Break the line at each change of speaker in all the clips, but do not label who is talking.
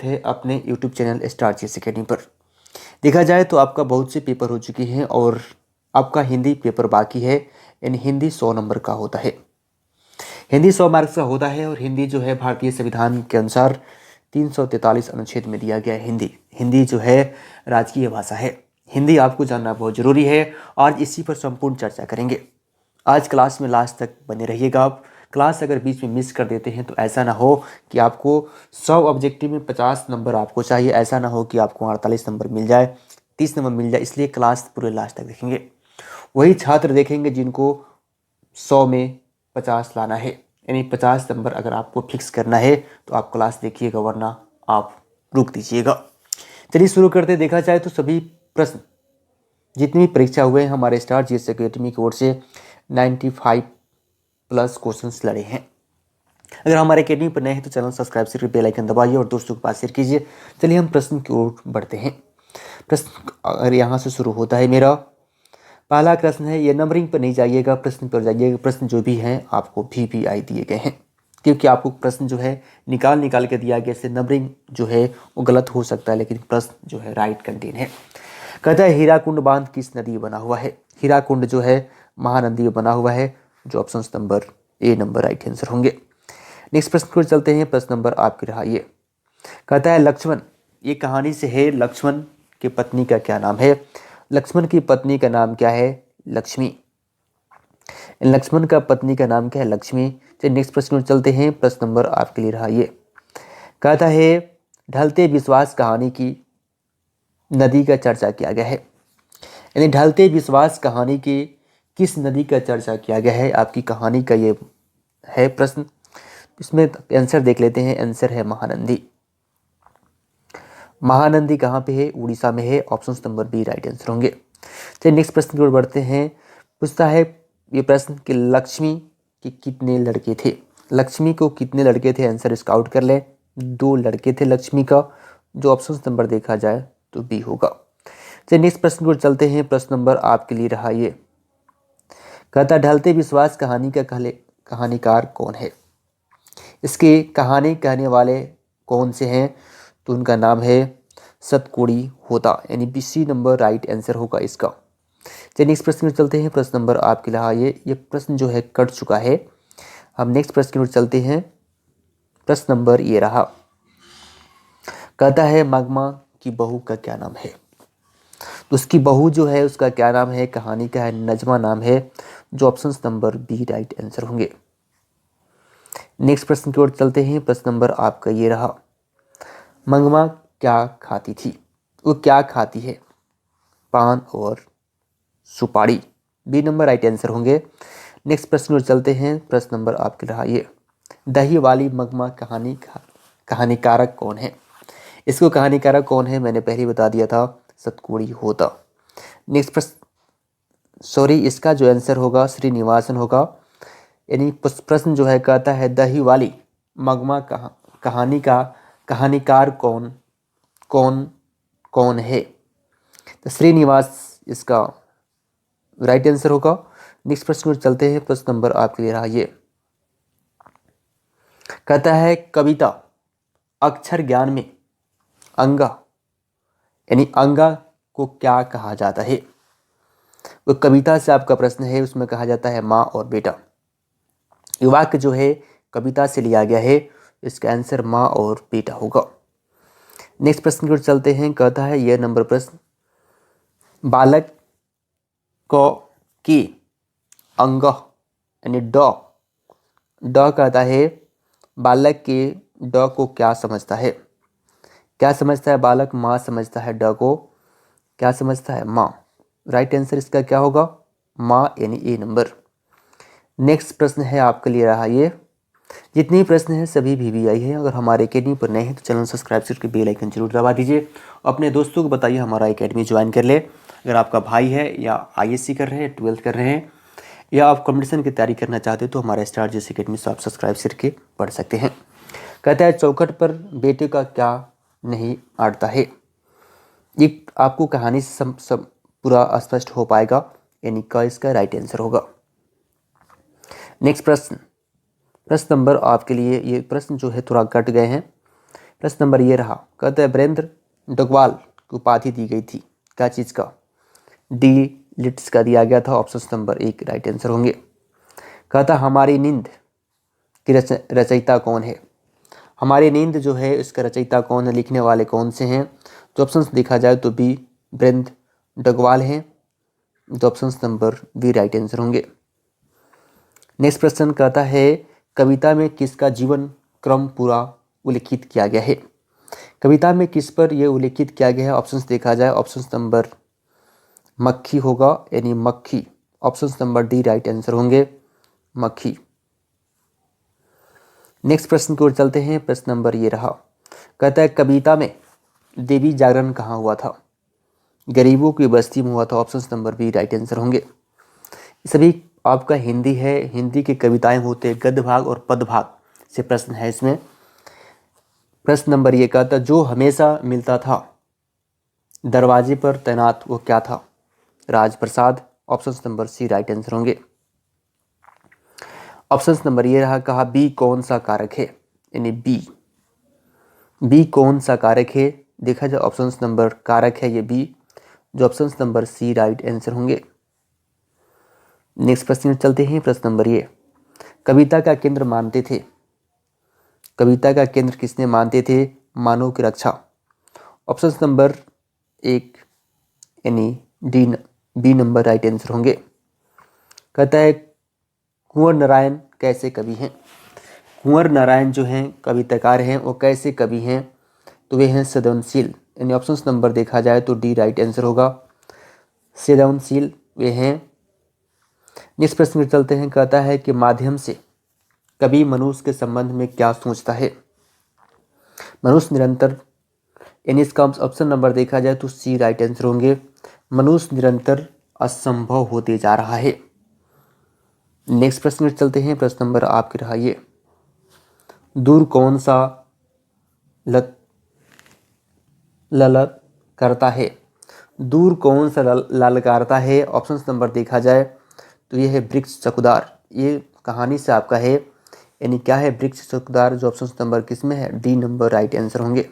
थे अपने YouTube channel star GS academy पर। देखा जाए तो आपका बहुत से पेपर हो चुके हैं और आपका हिंदी पेपर बाकी है। यानी हिंदी 100 नंबर का होता है। हिंदी 100 मार्क्स का होता है और हिंदी जो है भारतीय संविधान के अनुसार 343 अनुच्छेद में दिया गया है। हिंदी जो है राजकीय भाषा है। हिंदी आपको जानना बहुत ज़रूरी है। आज इसी पर संपूर्ण चर्चा करेंगे। आज क्लास में लास्ट तक बने रहिएगा आप। क्लास अगर बीच में मिस कर देते हैं तो ऐसा ना हो कि आपको 100 ऑब्जेक्टिव में 50 नंबर आपको चाहिए, ऐसा ना हो कि आपको 48 नंबर मिल जाए, 30 नंबर मिल जाए। इसलिए क्लास पूरे लास्ट तक देखेंगे। वही छात्र देखेंगे जिनको 100 में 50 लाना है, यानी 50 नंबर अगर आपको फिक्स करना है तो आप क्लास देखिएगा, वरना आप रुक दीजिएगा। चलिए शुरू करते। देखा जाए तो सभी प्रश्न जितनी भी परीक्षा हुए हैं हमारे स्टार जीएस अकेडमी की ओर से 95 प्लस क्वेश्चंस लड़े हैं। अगर हमारे अकेडमी पर नए हैं तो चैनल सब्सक्राइब करके बेल आइकन दबाइए और दोस्तों के पास शेयर कीजिए। चलिए हम प्रश्न की ओर बढ़ते हैं। प्रश्न अगर यहाँ से शुरू होता है, मेरा पहला प्रश्न है, ये नंबरिंग पर नहीं जाइएगा, प्रश्न पर जाइएगा। प्रश्न जो भी हैं आपको VVI दिए गए हैं, क्योंकि आपको प्रश्न जो है निकाल के दिया गया। इससे नंबरिंग जो है वो गलत हो सकता है, लेकिन प्रश्न जो है राइट कंटेन है। कहता है हीराकुंड बांध किस नदी बना हुआ है? हीराकुंड जो है महानदी में बना हुआ है, जो option number A number right answer होंगे। नेक्स्ट प्रश्न को चलते हैं। प्रश्न नंबर आपके रहा ये, कहता है लक्ष्मण, ये कहानी से है, लक्ष्मण की पत्नी का क्या नाम है? लक्ष्मण की पत्नी का नाम क्या है? लक्ष्मी। लक्ष्मण का पत्नी का नाम क्या है? लक्ष्मी। चलिए नेक्स्ट प्रश्न में चलते हैं। प्रश्न नंबर आपके लिए रहा ये, कहता है ढलते विश्वास कहानी की नदी का चर्चा किया गया है। यानी ढलते विश्वास कहानी की किस नदी का चर्चा किया गया है? आपकी कहानी का ये है प्रश्न। इसमें आंसर देख लेते हैं। आंसर है महानंदी। महानंदी कहाँ पे है? उड़ीसा में है। Option number B right answer होंगे। चलिए नेक्स्ट प्रश्न की ओर बढ़ते हैं। पूछता है ये प्रश्न कि लक्ष्मी के कितने लड़के थे? लक्ष्मी को कितने लड़के थे? आंसर स्काउट कर ले। 2 लड़के थे लक्ष्मी का, जो ऑप्शन नंबर देखा जाए तो बी होगा। चलिए नेक्स्ट प्रश्न की ओर चलते हैं। प्रश्न नंबर आपके लिए रहा ये, कहता ढलते विश्वास कहानी का कहानीकार कौन है? इसकी कहानी कहने वाले कौन से हैं? तो उनका नाम है सतकोड़ी होता, यानी BC नंबर राइट आंसर होगा इसका। चलिए नेक्स्ट प्रश्न में चलते हैं। प्रश्न नंबर आपके लिए ये प्रश्न जो है कट चुका है। हम नेक्स्ट प्रश्न की ओर चलते हैं। प्रश्न नंबर ये रहा, कहता है मगमा की बहू का क्या नाम है? तो उसकी बहू जो है उसका क्या नाम है? कहानी का है नजमा नाम है, जो option number B right answer होंगे। नेक्स्ट प्रश्न की ओर चलते हैं। प्रश्न नंबर आपका ये रहा, मंगमा क्या खाती थी? वो क्या खाती है? पान और सुपारी। बी नंबर राइट आंसर होंगे। नेक्स्ट प्रश्न पर चलते हैं। प्रश्न नंबर आपके रहा ये, दही वाली मंगमा कहानीकारक कौन है? इसको कहानीकारक कौन है मैंने पहले बता दिया था, सतकोड़ी होता। नेक्स्ट प्रश्न इसका जो आंसर होगा श्रीनिवासन होगा। यानी प्रश्न जो है कहता है दही वाली मंगमा कहानी का कहानीकार कौन है? तो श्रीनिवास इसका राइट आंसर होगा। नेक्स्ट प्रश्न पर चलते हैं। प्रश्न नंबर आपके लिए रहा ये, कहता है कविता अक्षर ज्ञान में अंगा, यानी अंगा को क्या कहा जाता है? वो कविता से आपका प्रश्न है, उसमें कहा जाता है माँ और बेटा। ये वाक्य जो है कविता से लिया गया है, इसका आंसर माँ और बेटा होगा। नेक्स्ट प्रश्न की ओर चलते हैं। कहता है यह नंबर प्रश्न, बालक को की अंग, यानी ड कहता है बालक के ड को क्या समझता है? क्या समझता है बालक? माँ समझता है। ड को क्या समझता है? माँ। राइट आंसर इसका क्या होगा? माँ, यानी ए नंबर। नेक्स्ट प्रश्न है आपके लिए रहा ये, जितने प्रश्न हैं सभी VVI है। अगर हमारे अकेडमी पर नए हैं तो चैनल सब्सक्राइब करके बेल आइकन जरूर दबा दीजिए। अपने दोस्तों को बताइए हमारा अकेडमी ज्वाइन कर ले। अगर आपका भाई है या ISC कर रहे हैं, 12th कर रहे हैं, या आप कंपटीशन की तैयारी करना चाहते हैं तो हमारे स्टार जीएस अकेडमी से आप सब्सक्राइब करके पढ़ सकते हैं। कहता है चौखट पर बेटे का क्या नहीं अड़ता है? ये आपको कहानी से सब पूरा स्पष्ट हो पाएगा, यानी का इसका राइट आंसर होगा। नेक्स्ट प्रश्न नंबर आपके लिए, ये प्रश्न जो है थोड़ा कट गए हैं। प्रश्न नंबर ये रहा, कहते हैं वीरेंद्र डगवाल की उपाधि दी गई थी, क्या चीज़ का? डी लिट्स का दिया गया था, ऑप्शन नंबर 1 राइट आंसर होंगे। कहता हमारी नींद की रचयिता कौन है? हमारी नींद जो है इसका रचयिता कौन है, लिखने वाले कौन से हैं? तो ऑप्शन देखा जाए तो बी वीरेंद्र डगवाल हैं, तो option number B right answer होंगे। नेक्स्ट प्रश्न कहता है कविता में किसका जीवन क्रम पूरा उल्लिखित किया गया है? कविता में किस पर यह उल्लिखित किया गया है? ऑप्शंस देखा जाए, ऑप्शन नंबर मक्खी होगा, यानी मक्खी, option number D right answer होंगे, मक्खी। नेक्स्ट प्रश्न की ओर चलते हैं। प्रश्न नंबर ये रहा, कहता है कविता में देवी जागरण कहाँ हुआ था? गरीबों की बस्ती में हुआ था, option number B right answer होंगे। सभी आपका हिंदी है, हिंदी की कविताएं होते हैं गद्य भाग और पद भाग से प्रश्न है इसमें। प्रश्न नंबर ये कहता जो हमेशा मिलता था दरवाजे पर तैनात वो क्या था? राजप्रसाद, option number C right answer होंगे। ऑप्शन नंबर ये रहा, कहा बी कौन सा कारक है, यानी बी कौन सा कारक है? देखा जाए ऑप्शन नंबर कारक है ये बी, जो option number C right answer होंगे। नेक्स्ट प्रश्न चलते हैं। प्रश्न नंबर ये, कविता का केंद्र मानते थे, कविता का केंद्र किसने मानते थे? मानव की रक्षा, ऑप्शन नंबर 1 यानी D B number right answer होंगे। कहता है कुंवर नारायण कैसे कवि हैं? कुंवर नारायण जो हैं कविताकार हैं वो कैसे कवि हैं? तो वे हैं सृजनशील, यानी ऑप्शन नंबर देखा जाए तो डी राइट आंसर होगा, सृजनशील वे हैं। नेक्स्ट प्रश्न में चलते हैं। कहता है कि माध्यम से कवि मनुष्य के संबंध में क्या सोचता है? मनुष्य निरंतर, यानी इसका ऑप्शन नंबर देखा जाए तो सी राइट आंसर होंगे, मनुष्य निरंतर असंभव होते जा रहा है। नेक्स्ट प्रश्न में चलते हैं। प्रश्न नंबर आपके रहा ये, दूर कौन सा ललक करता है? दूर कौन सा ललकारता है? ऑप्शन नंबर देखा जाए तो ये है वृक्ष चकुदार, ये कहानी से आपका है, यानी क्या है वृक्ष चकुदार, जो ऑप्शन नंबर किसमें है? डी नंबर राइट आंसर होंगे।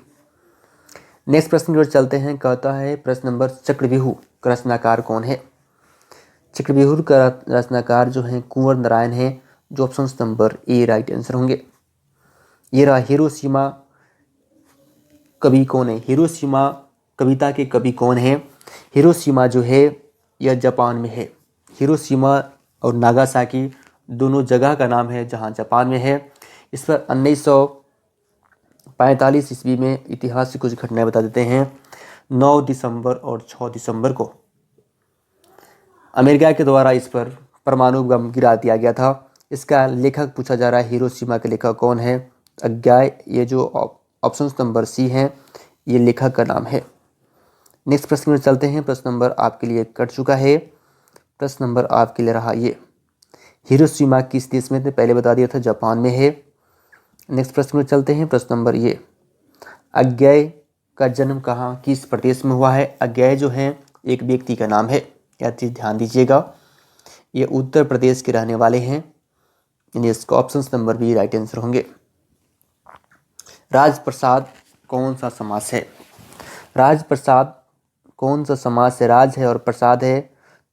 नेक्स्ट प्रश्न की ओर चलते हैं। कहता है प्रश्न नंबर, चक्रव्यूह का रचनाकार कौन है? चक्रव्यूह का रचनाकार जो है कुंवर नारायण है, जो option number A right answer होंगे। ये रहा हिरोशिमा कवि कौन है? हिरोशिमा कविता के कवि कौन है? हिरोशिमा जो है यह जापान में है। हिरोशिमा और नागासाकी दोनों जगह का नाम है जहां जापान में है। इस पर 1945 ईस्वी में इतिहास से कुछ घटनाएं बता देते हैं। 9 दिसंबर और 6 दिसंबर को अमेरिका के द्वारा इस पर परमाणु बम गिरा दिया गया था। इसका लेखक पूछा जा रहा है, हिरोशिमा के लेखक कौन है? अज्ञाय, ये जो ऑप्शन नंबर सी है ये लेखक का नाम है। नेक्स्ट प्रश्न में चलते हैं। प्रश्न नंबर आपके लिए कट चुका है। प्रश्न नंबर आपके लिए रहा ये, हिरोशिमा किस देश में थे? पहले बता दिया था, जापान में है। नेक्स्ट प्रश्न में चलते हैं। प्रश्न नंबर ये, अज्ञाय का जन्म कहाँ किस प्रदेश में हुआ है? अज्ञाय जो है एक व्यक्ति का नाम है, यह चीज़ ध्यान दीजिएगा। ये उत्तर प्रदेश के रहने वाले हैं, यानी इसका option number B right answer होंगे। राजप्रसाद कौन सा समास है? राजप्रसाद कौन सा समास है? राज है और प्रसाद है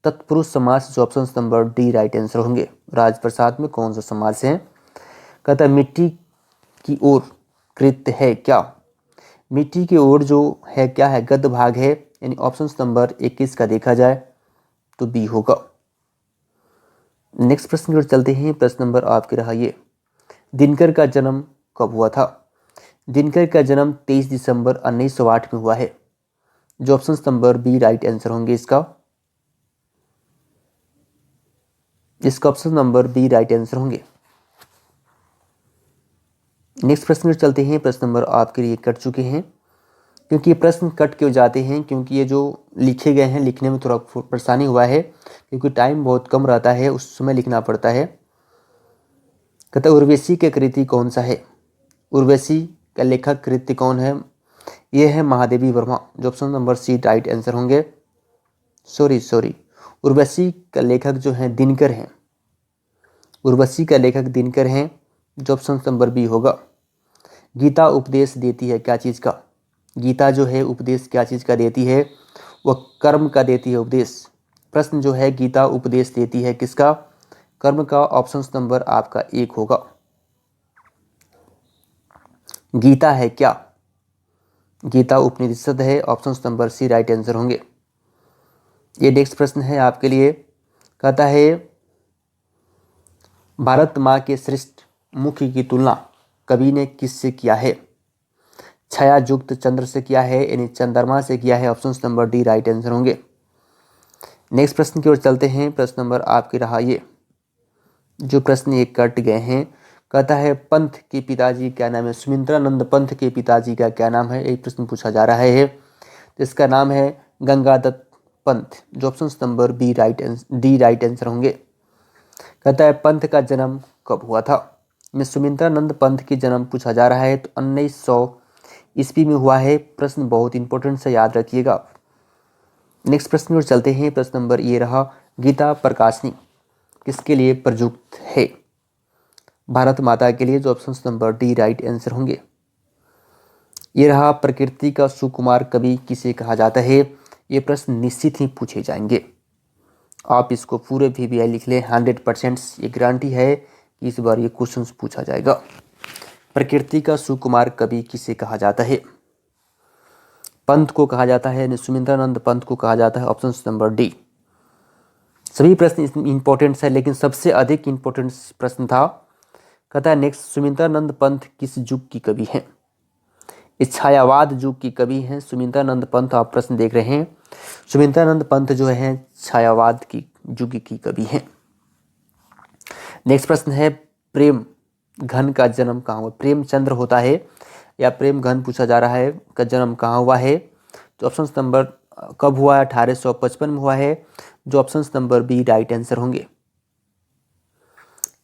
तत्पुरुष समास, जो option number D right answer होंगे। राजप्रसाद में कौन सा समास है? कहता है मिट्टी की ओर कृत्य है क्या? मिट्टी की ओर जो है क्या है? गद्य भाग है, यानी ऑप्शन नंबर 21 का देखा जाए तो बी होगा। नेक्स्ट प्रश्न की ओर चलते हैं। प्रश्न नंबर आपके रहा ये, दिनकर का जन्म कब हुआ था? दिनकर का जन्म 23 दिसंबर 1908 में हुआ है, जो option number B right answer होंगे। इसका option number B right answer होंगे। नेक्स्ट प्रश्न में चलते हैं। प्रश्न नंबर आपके लिए कट चुके हैं, क्योंकि ये प्रश्न कट क्यों जाते हैं? क्योंकि ये जो लिखे गए हैं लिखने में थोड़ा परेशानी हुआ है, क्योंकि टाइम बहुत कम रहता है, उस समय लिखना पड़ता है। कहता है उर्वशी के कृति कौन सा है? उर्वशी का लेखक कृति कौन है? ये है महादेवी वर्मा, जो option number C right answer होंगे। सॉरी, उर्वशी का लेखक जो है दिनकर हैं। उर्वशी का लेखक दिनकर हैं, जो ऑप्शन नंबर बी होगा। गीता उपदेश देती है क्या चीज़ का? गीता जो है उपदेश क्या चीज़ का देती है? वह कर्म का देती है उपदेश। प्रश्न जो है गीता उपदेश देती है किसका? कर्म का। ऑप्शन नंबर आपका 1 होगा। गीता है क्या? गीता उपनिषद है। Option number C right answer होंगे। ये नेक्स्ट प्रश्न है आपके लिए। कहता है भारत माँ के श्रेष्ठ मुख की तुलना कवि ने किससे किया है? छाया युक्त चंद्र से किया है, यानी चंद्रमा से किया है। Option number D right answer होंगे। नेक्स्ट प्रश्न की ओर चलते हैं। प्रश्न नंबर आपके रहा ये, जो प्रश्न ये कट गए हैं। कहता है पंथ के पिताजी क्या नाम है? सुमित्रानंद पंथ के पिताजी का क्या नाम है? एक प्रश्न पूछा जा रहा है। तो इसका नाम है गंगादत्त पंथ, जो option number D right answer होंगे। कहता है पंथ का जन्म कब हुआ था? में सुमित्रानंद पंथ की जन्म पूछा जा रहा है, तो 1900 ईस्वी में हुआ है। प्रश्न बहुत इंपॉर्टेंट से याद रखिएगा। नेक्स्ट प्रश्न की ओर चलते हैं। प्रश्न नंबर ये रहा, गीता प्रकाशनी किसके लिए प्रयुक्त है? भारत माता के लिए, जो option number D right answer होंगे। ये रहा, प्रकृति का सुकुमार कवि किसे कहा जाता है? ये प्रश्न निश्चित ही पूछे जाएंगे। आप इसको पूरे VBI लिख लें, 100% ये गारंटी है कि इस बार ये क्वेश्चन पूछा जाएगा। प्रकृति का सुकुमार कवि किसे कहा जाता है? पंथ को कहा जाता है, सुमित्रानंद पंथ को कहा जाता है। Option number D. सभी प्रश्न इंपॉर्टेंट है, लेकिन सबसे अधिक इंपॉर्टेंट प्रश्न था। कहता है नेक्स्ट, सुमित्रानंद पंथ किस युग की कवि हैं? इस छायावाद युग की कवि हैं सुमित्रानंद पंथ। आप प्रश्न देख रहे हैं, सुमित्रानंद पंथ जो है छायावाद की युग की कवि हैं। नेक्स्ट प्रश्न है, प्रेम घन का जन्म कहाँ हुआ? प्रेमचंद्र होता है या प्रेम घन पूछा जा रहा है, का जन्म कहाँ हुआ है? तो ऑप्शन नंबर कब हुआ है? 1855 में हुआ है, जो option number B right answer होंगे।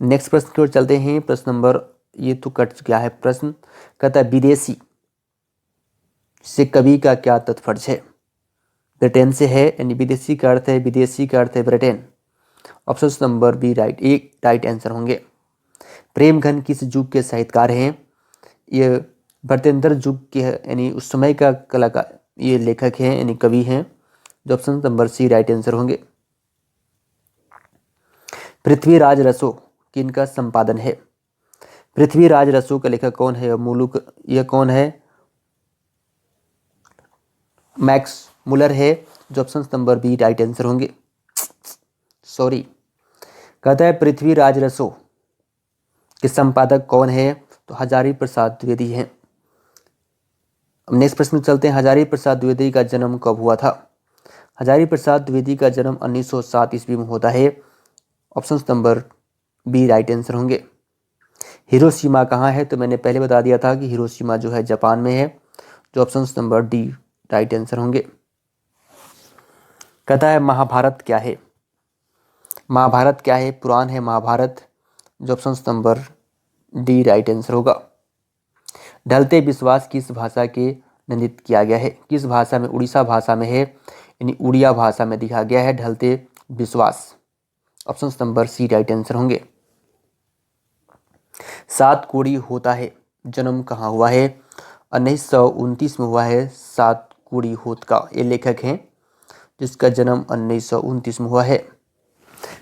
नेक्स्ट प्रश्न की ओर चलते हैं। प्रश्न नंबर ये तो कट गया है प्रश्न। कहता है विदेशी से कवि का क्या तात्पर्य है? ब्रिटेन से है, यानी विदेशी का अर्थ है, विदेशी का अर्थ है Britain. Option number B right answer होंगे। प्रेमघन किस युग के साहित्यकार हैं? ये भरतेंद्र युग के, यानी उस समय का कलाकार, ये लेखक हैं यानी कवि हैं, जो option number C right answer होंगे। पृथ्वीराज रसो किनका संपादन है? पृथ्वीराज रसो का लेखक कौन है? मुलुक, यह कौन है? मैक्स मुलर है, जो option number B right answer होंगे। सॉरी, कहता है पृथ्वीराज रसो के संपादक कौन है? तो हजारी प्रसाद द्विवेदी हैं। अब नेक्स्ट प्रश्न में चलते हैं। हजारी प्रसाद द्विवेदी का जन्म कब हुआ था? हजारी प्रसाद द्विवेदी का जन्म 1907 ईस्वी में होता है। Option number B right answer होंगे। हिरोशिमा कहाँ है? तो मैंने पहले बता दिया था कि हिरोशिमा जो है जापान में है, जो option number D right answer होंगे। कहता है महाभारत क्या है? महाभारत क्या है? पुराण है महाभारत, जो option number D right answer होगा। ढलते विश्वास किस भाषा के निंदित किया गया है? किस भाषा में? उड़ीसा भाषा में है, यानी उड़िया भाषा में दिखा गया है ढलते विश्वास। Option number C right answer होंगे। सात कोड़ी होता है जन्म कहाँ हुआ है? 1929 में हुआ है सात कोड़ी होत का। ये लेखक हैं जिसका जन्म 1929 में हुआ है।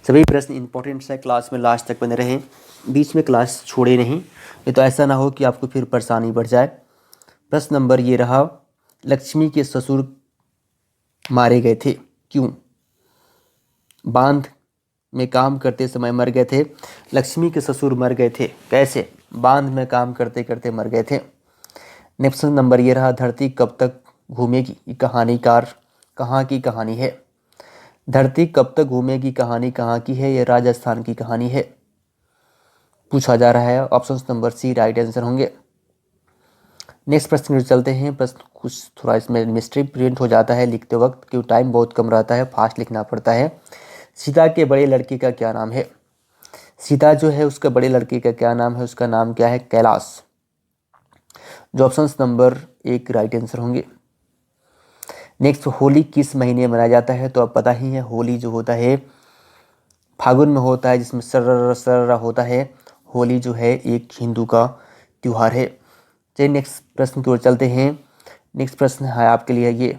सभी प्रश्न इंपॉर्टेंट है, क्लास में लास्ट तक बने रहें, बीच में क्लास छोड़े नहीं, ये तो ऐसा ना हो कि आपको फिर परेशानी बढ़ जाए। प्रश्न नंबर ये रहा, लक्ष्मी के ससुर मारे गए थे, क्यों? बांध में काम करते समय मर गए थे। लक्ष्मी के ससुर मर गए थे, कैसे? बांध में काम करते करते मर गए थे। नेक्स्ट नंबर ये रहा, धरती कब तक घूमेगी, ये कहानीकार कहाँ की कहानी है? धरती कब तक घूमेगी कहानी कहाँ की है? यह राजस्थान की कहानी है, पूछा जा रहा है। Option number C right answer होंगे। नेक्स्ट प्रश्न में चलते हैं। प्रश्न कुछ थोड़ा इसमें मिस्ट्री प्रिंट हो जाता है लिखते वक्त, क्योंकि टाइम बहुत कम रहता है, फास्ट लिखना पड़ता है। सीता के बड़े लड़के का क्या नाम है? सीता जो है उसका बड़े लड़के का क्या नाम है? उसका नाम क्या है? कैलाश, जो ऑप्शन नंबर 1 राइट आंसर होंगे। नेक्स्ट, होली किस महीने मनाया जाता है? तो अब पता ही है, होली जो होता है फागुन में होता है, जिसमें सर्रा सर्रा होता है। होली जो है एक हिंदू का त्यौहार है, चलिए नेक्स्ट प्रश्न की ओर चलते हैं। नेक्स्ट प्रश्न है आपके लिए ये,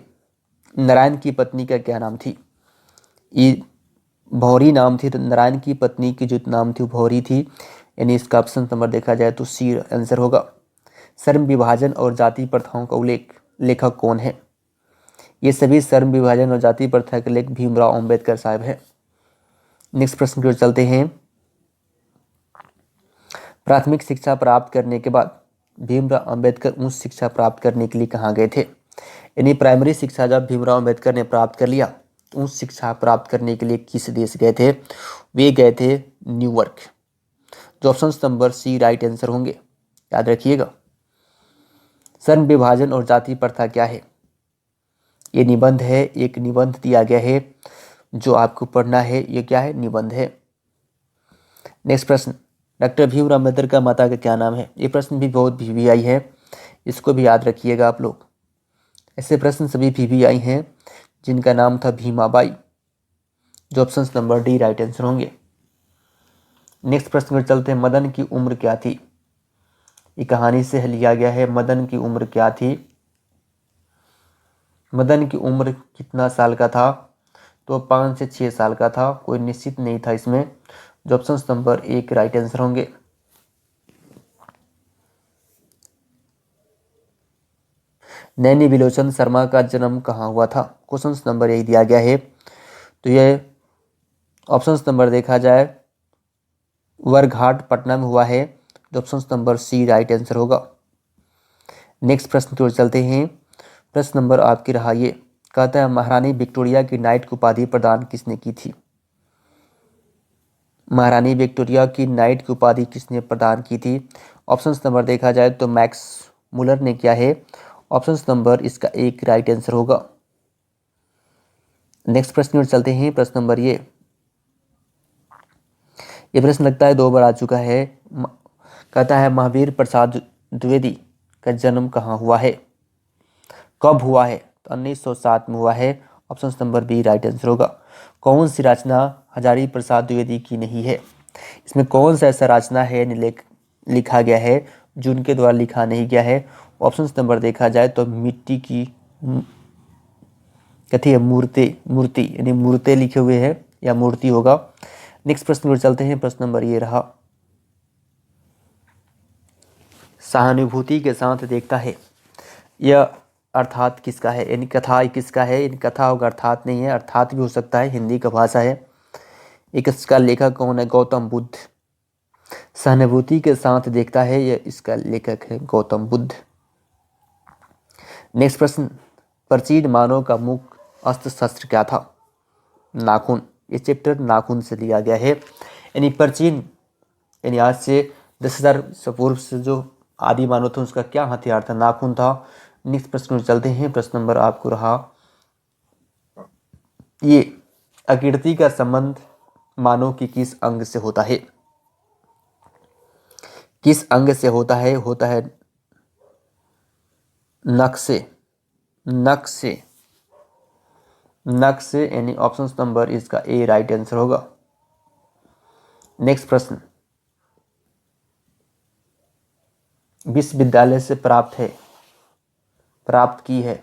नारायण की पत्नी का क्या नाम थी? ये भौरी नाम थी, तो नारायण की पत्नी की जो नाम थी वो भौरी थी, यानी इसका ऑप्शन नंबर देखा जाए तो सी आंसर होगा। श्रम विभाजन और जाति प्रथाओं का लेखक कौन है? ये सभी श्रम विभाजन और जाति प्रथा के लेखक भीमराव अंबेडकर साहब है। नेक्स्ट प्रश्न की ओर चलते हैं। प्राथमिक शिक्षा प्राप्त करने के बाद भीमराव अंबेडकर उच्च शिक्षा प्राप्त करने के लिए कहाँ गए थे? यानी प्राइमरी शिक्षा जब भीमराव अंबेडकर ने प्राप्त कर लिया, तो उच्च शिक्षा प्राप्त करने के लिए किस देश गए थे? वे गए थे न्यूयॉर्क। जो option number C right answer होंगे, याद रखिएगा। श्रम विभाजन और जाति प्रथा क्या है? ये निबंध है, एक निबंध दिया गया है जो आपको पढ़ना है। ये क्या है? निबंध है। नेक्स्ट प्रश्न, डॉक्टर भीमराव अम्बेडकर का माता का क्या नाम है? ये प्रश्न भी बहुत VVI है, इसको भी याद रखिएगा आप लोग। ऐसे प्रश्न सभी VVI हैं जिनका नाम था भीमाबाई। जो option number D right answer होंगे। नेक्स्ट प्रश्न पर चलते हैं। मदन की उम्र क्या थी? ये कहानी से लिया गया है। मदन की उम्र क्या थी? मदन की उम्र कितना साल का था? तो 5 से 6 साल का था, कोई निश्चित नहीं था इसमें। जो ऑप्शन नंबर 1 राइट आंसर होंगे। नैनी बिलोचन शर्मा का जन्म कहाँ हुआ था? क्वेश्चन नंबर यही दिया गया है, तो यह ऑप्शन नंबर देखा जाए वरघाट पटना में हुआ है। जो option number C right answer होगा। नेक्स्ट प्रश्न की ओर चलते हैं। प्रश्न नंबर आपकी रहा ये, कहता है महारानी विक्टोरिया की नाइट की उपाधि प्रदान किसने की थी? महारानी विक्टोरिया की नाइट की उपाधि किसने प्रदान की थी? ऑप्शन नंबर देखा जाए तो मैक्स मुलर ने किया है। ऑप्शन नंबर इसका 1 राइट आंसर होगा। नेक्स्ट प्रश्न की ओर चलते हैं। प्रश्न नंबर ये प्रश्न लगता है 2 बार आ चुका है। कहता है महावीर प्रसाद द्विवेदी का जन्म कहाँ हुआ है? कब हुआ है? तो 1907 में हुआ है। Option number B right answer होगा। कौन सी रचना हजारी प्रसाद द्विवेदी की नहीं है? इसमें कौन सा ऐसा रचना है लिखा गया है जो उनके द्वारा लिखा नहीं गया है? ऑप्शन नंबर देखा जाए तो मिट्टी की कथी है? मूर्ति यानी मूर्ति लिखे हुए हैं या मूर्ति होगा। नेक्स्ट प्रश्न पर चलते हैं। प्रश्न नंबर ये रहा, सहानुभूति के साथ देखता है, यह अर्थात किसका है? यानी कथा किसका है? इन कथा होगा, अर्थात नहीं है। अर्थात भी हो सकता है, हिंदी का भाषा है। एक इसका लेखक कौन है? गौतम बुद्ध। सहानुभूति के साथ देखता है, यह इसका लेखक है गौतम बुद्ध। नेक्स्ट प्रश्न, प्राचीन मानव का मुख्य अस्त्र शस्त्र क्या था? नाखून। ये चैप्टर नाखून से लिया गया है। यानी प्राचीन यानी आज से 10,000 पूर्व से जो आदि मानव थे उसका क्या हथियार था? नाखून था। नेक्स्ट प्रश्न में चलते हैं। प्रश्न नंबर आपको रहा ये, आकृति का संबंध मानव की किस अंग से होता है? किस अंग से होता है? होता है नख से। नख से यानी ऑप्शन नंबर इसका ए राइट आंसर होगा। नेक्स्ट प्रश्न, विश्वविद्यालय से प्राप्त की है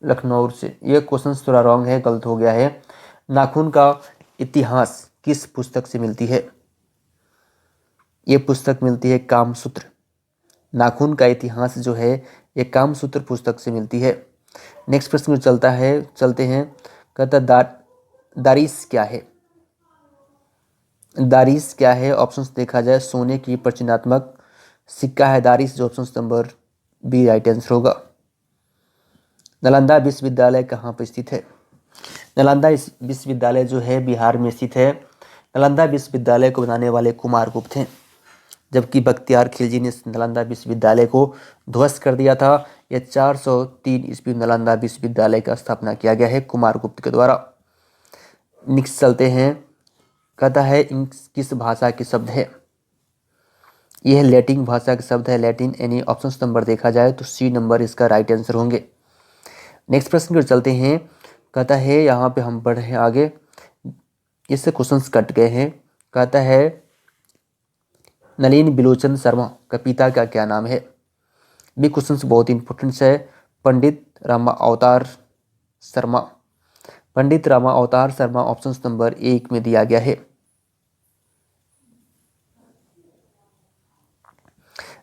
लखनऊ से। यह क्वेश्चन थोड़ा रॉन्ग है, गलत हो गया है। नाखून का इतिहास किस पुस्तक से मिलती है? यह पुस्तक मिलती है कामसूत्र। नाखून का इतिहास जो है ये कामसूत्र पुस्तक से मिलती है। नेक्स्ट प्रश्न में चलते हैं। कहता दारिश क्या है? दारिश क्या है? ऑप्शंस देखा जाए सोने की प्रचीनात्मक सिक्का है दारिश। जो option number B right answer होगा। नालंदा विश्वविद्यालय कहाँ पर स्थित है? नालंदा विश्वविद्यालय जो है बिहार में स्थित है। नालंदा विश्वविद्यालय को बनाने वाले कुमार गुप्त हैं, जबकि बख्तियार खिलजी ने नालंदा विश्वविद्यालय को ध्वस्त कर दिया था। यह 403 ईस्वी नालंदा विश्वविद्यालय का स्थापना किया गया है कुमार गुप्त के द्वारा। नेक्स्ट चलते हैं। कहता है किस भाषा के शब्द है? यह लैटिन भाषा के शब्द है। लैटिन यानी ऑप्शन नंबर देखा जाए तो सी नंबर इसका राइट आंसर होंगे। नेक्स्ट प्रश्न की ओर चलते हैं। कहता है यहाँ पे हम बढ़ रहे हैं आगे, इससे क्वेश्चंस कट गए हैं। कहता है नलिनी बिलोचन शर्मा का पिता का क्या नाम है? भी क्वेश्चन बहुत इंपॉर्टेंट है। पंडित रामा अवतार शर्मा, पंडित रामा अवतार शर्मा ऑप्शन नंबर 1 में दिया गया है।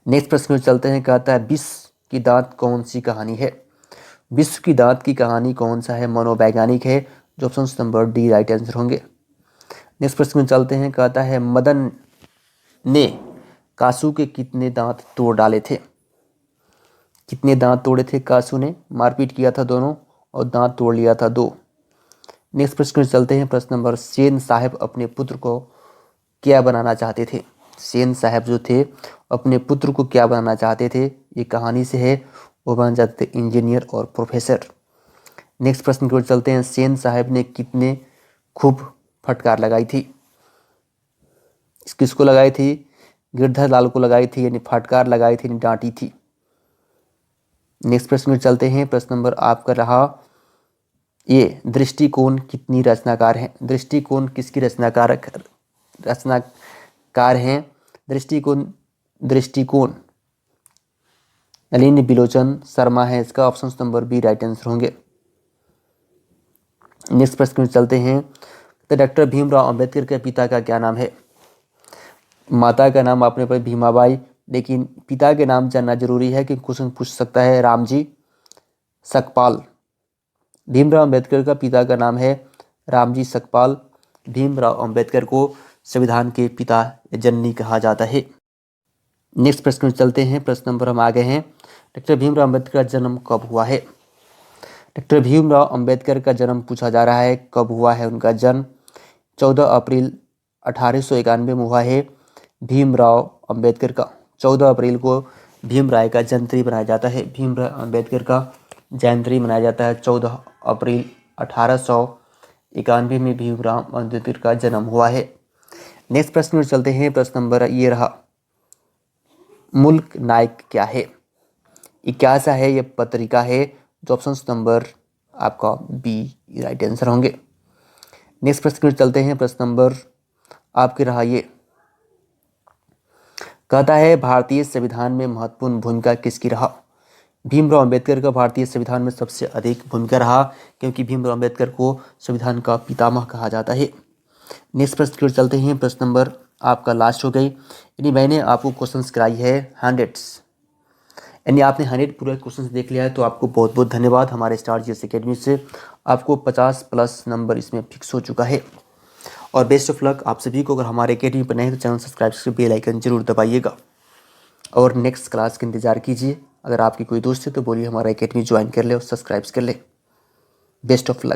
नेक्स्ट प्रश्न में चलते हैं, कहता है विश्व की दांत कौन सी कहानी है। विश्व की दांत की कहानी कौन सा है, मनोवैज्ञानिक है, जो option number D right answer होंगे। नेक्स्ट प्रश्न में चलते हैं, कहता है मदन ने कासू के कितने दांत तोड़ डाले थे। कितने दांत तोड़े थे कासू ने, मारपीट किया था दोनों और दांत तोड़ लिया था 2। नेक्स्ट प्रश्न में चलते हैं, प्रश्न नंबर, सेन साहब अपने पुत्र को क्या बनाना चाहते थे। सेन साहब जो थे अपने पुत्र को क्या बनाना चाहते थे, ये कहानी से है, वो बन जाते थे इंजीनियर और प्रोफेसर। नेक्स्ट प्रश्न की ओर चलते हैं, सेन साहब ने कितने खूब फटकार लगाई थी। किसको लगाई थी, गिरधर लाल को लगाई थी, यानी फटकार लगाई थी, डांटी थी। नेक्स्ट प्रश्न में चलते हैं, प्रश्न नंबर आपका रहा, ये दृष्टिकोण कितनी रचनाकार है। दृष्टिकोण किसकी रचनाकार हैं। दृष्टिकोण नलिनी बिलोचन शर्मा है, इसका option number B right answer होंगे। नेक्स्ट प्रश्न में चलते हैं, तो डॉक्टर भीमराव अंबेडकर के पिता का क्या नाम है। माता का नाम आपने पढ़ा भीमाबाई, लेकिन पिता के नाम जानना जरूरी है कि क्वेश्चन पूछ सकता है रामजी सकपाल। भीमराव अंबेडकर का पिता का नाम है रामजी सकपाल। भीमराव अंबेडकर को संविधान के पिता या जननी कहा जाता है। नेक्स्ट प्रश्न में चलते हैं, प्रश्न नंबर हम आ गए हैं, डॉक्टर भीमराव अंबेडकर का जन्म कब हुआ है। डॉक्टर भीमराव अंबेडकर का जन्म पूछा जा रहा है, कब हुआ है उनका जन्म। 14 अप्रैल 1891 में हुआ है भीमराव अंबेडकर का। 14 अप्रैल को भीमराव का जयंती मनाया जाता है। भीमराव अंबेडकर का जयंती मनाया जाता है 14 अप्रैल 1891 में भीमराव अंबेडकर का जन्म हुआ है। नेक्स्ट प्रश्न में चलते हैं, प्रश्न नंबर ये रहा, मुल्क नायक क्या है। ये क्या सा है, ये पत्रिका है, जो ऑप्शन नंबर आपका बी राइट आंसर होंगे। नेक्स्ट प्रश्न में चलते हैं, प्रश्न नंबर आपके रहा ये, कहता है भारतीय संविधान में महत्वपूर्ण भूमिका किसकी रहा। भीमराव अंबेडकर का भारतीय संविधान में सबसे अधिक भूमिका रहा, क्योंकि भीमराव अंबेडकर को संविधान का पितामह कहा जाता है। नेक्स्ट प्रश्न की ओर चलते हैं, प्रश्न नंबर आपका लास्ट हो गई, यानी मैंने आपको क्वेश्चंस कराई है 100, यानी आपने 100 पूरे क्वेश्चंस देख लिया है, तो आपको बहुत बहुत धन्यवाद। हमारे स्टार जीएस एकेडमी से आपको 50+ नंबर इसमें फिक्स हो चुका है, और बेस्ट ऑफ लक आप सभी को। अगर हमारे एकेडमी पर नहीं तो चैनल सब्सक्राइब करके बेल आइकन जरूर दबाइएगा, और नेक्स्ट क्लास का इंतजार कीजिए। अगर आपकी कोई दोस्त है तो बोलिए हमारा एकेडमी ज्वाइन कर ले और सब्सक्राइब कर ले। Best of luck.